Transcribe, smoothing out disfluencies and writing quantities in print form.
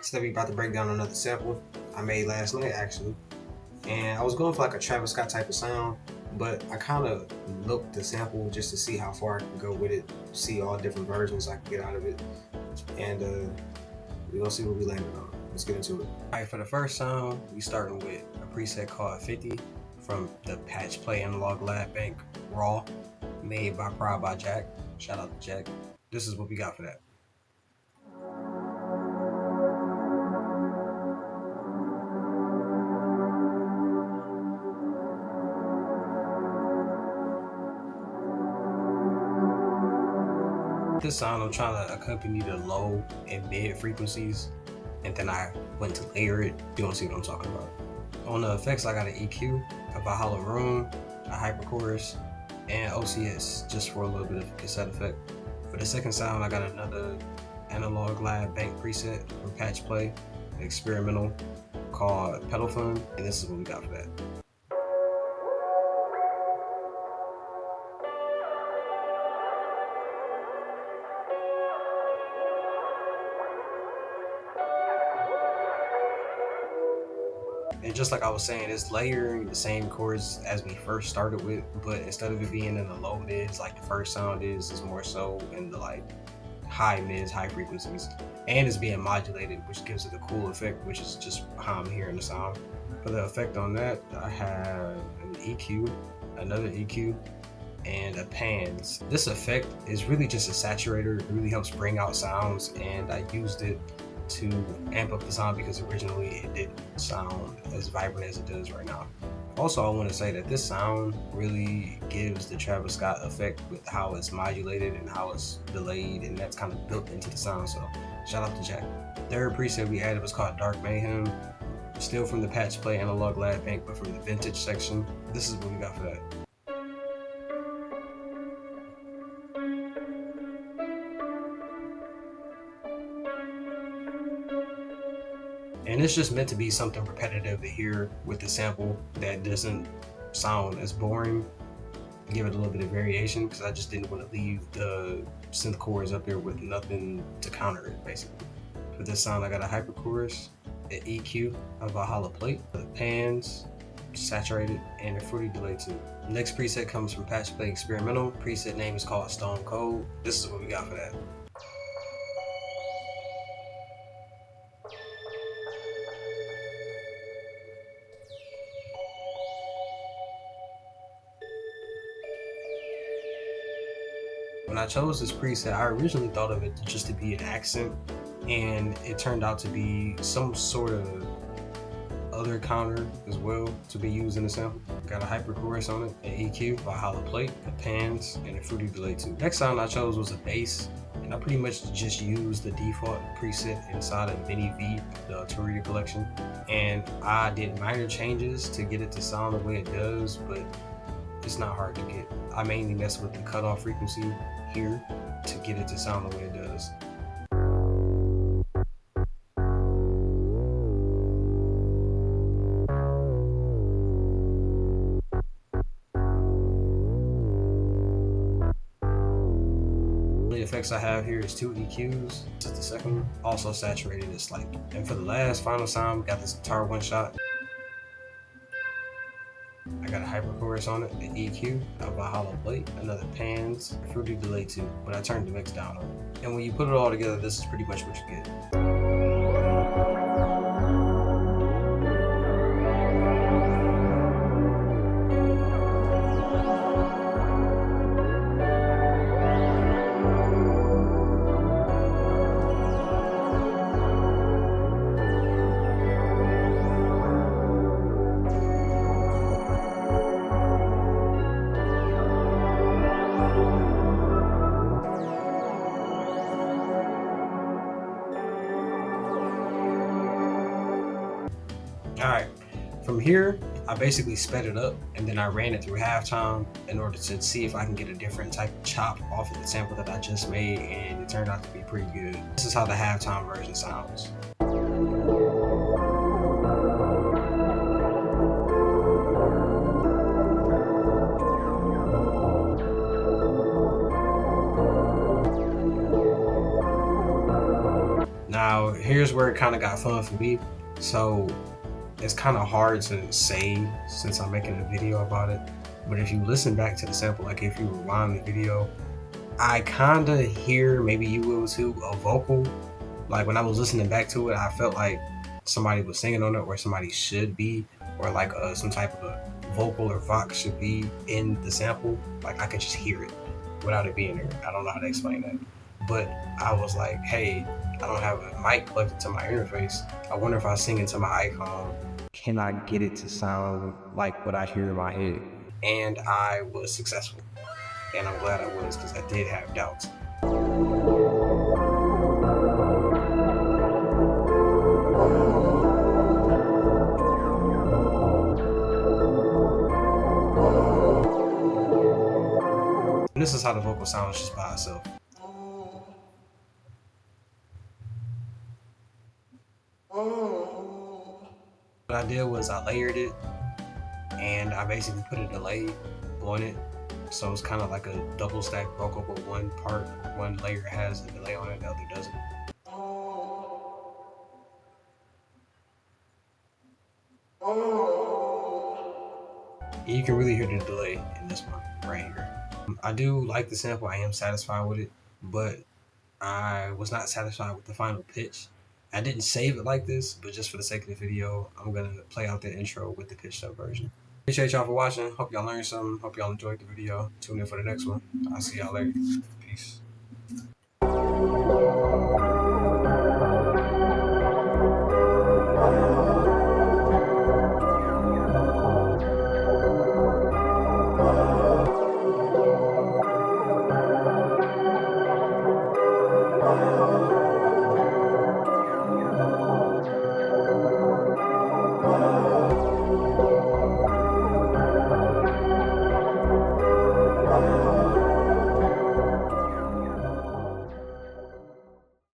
Today we about to break down another sample I made last night actually. And I was going for like a Travis Scott type of sound, but I kind of looked the sample just to see how far I can go with it, see all different versions I can get out of it. And we're gonna see what we landed on. Let's get into it. Alright, for the first sound, we starting with a preset called 50 from the Patch Play Analog Lab Bank Raw, made by Pride by Jack. Shout out to Jack. This is what we got for that. This sound I'm trying to accompany the low and mid frequencies, and then I went to layer it. You don't see what I'm talking about. On the effects, I got an EQ, a Valhalla Room, a hyperchorus, and OCS just for a little bit of a cassette effect. For the second sound, I got another Analog Lab Bank preset from Patch Play, experimental, called Pedal Fun, and this is what we got for that. And just like I was saying, it's layering the same chords as we first started with, but instead of it being in the low mids like the first sound is, it's more so in the like high mids, high frequencies. And it's being modulated, which gives it a cool effect, which is just how I'm hearing the sound. For the effect on that, I have an EQ, another EQ, and a pans. This effect is really just a saturator. It really helps bring out sounds, and I used it to amp up the sound because originally it didn't sound as vibrant as it does right now. Also, I want to say that this sound really gives the Travis Scott effect with how it's modulated and how it's delayed, and that's kind of built into the sound, so shout out to Jack. Third preset we added was called Dark Mayhem, still from the Patch Play Analog Lab Bank, but from the vintage section. This is what we got for that. And it's just meant to be something repetitive to hear with the sample that doesn't sound as boring. Give it a little bit of variation because I just didn't want to leave the synth chords up there with nothing to counter it, basically. For this sound, I got a hyperchorus, an EQ, a Valhalla plate, the pans, saturated, and a fruity delay too. Next preset comes from Patch Play Experimental. Preset name is called Stone Cold. This is what we got for that. When I chose this preset, I originally thought of it just to be an accent, and it turned out to be some sort of other counter as well to be used in the sample. Got a hyperchorus on it, an EQ, Valhalla plate, a pans, and a fruity delay too. Next sound I chose was a bass, and I pretty much just used the default preset inside of Mini V, the Turia collection, and I did minor changes to get it to sound the way it does, but it's not hard to get. I mainly mess with the cutoff frequency here to get it to sound the way it does. The effects I have here is 2 EQs. This is the second one. Also saturated it slightly. And for the last final sound, we got this guitar one shot. I got a hyperchorus on it, an EQ, a Valhalla plate, another pans, a fruity delay too, but I turned the mix down on it. And when you put it all together, this is pretty much what you get. Alright, from here, I basically sped it up and then I ran it through halftime in order to see if I can get a different type of chop off of the sample that I just made, and it turned out to be pretty good. This is how the halftime version sounds. Now, here's here's where it kind of got fun for me. So it's kind of hard to say since I'm making a video about it. But if you listen back to the sample, like if you rewind the video, I kind of hear, maybe you will too, a vocal. Like when I was listening back to it, I felt like somebody was singing on it, or somebody should be, or like some type of a vocal or vox should be in the sample. Like I could just hear it without it being there. I don't know how to explain that. But I was like, hey, I don't have a mic plugged into my interface. I wonder if I sing into my icon, can I get it to sound like what I hear in my head? And I was successful. And I'm glad I was, because I did have doubts. And this is how the vocal sounds just by itself. What I did was I layered it, and I basically put a delay on it. So it's kind of like a double stack vocal, but one layer has a delay on it, the other doesn't. And you can really hear the delay in this one right here. I do like the sample, I am satisfied with it, but I was not satisfied with the final pitch. I didn't save it like this, but just for the sake of the video, I'm gonna play out the intro with the pitched up version. Appreciate y'all for watching. Hope y'all learned something. Hope y'all enjoyed the video. Tune in for the next one. I'll see y'all later. Peace.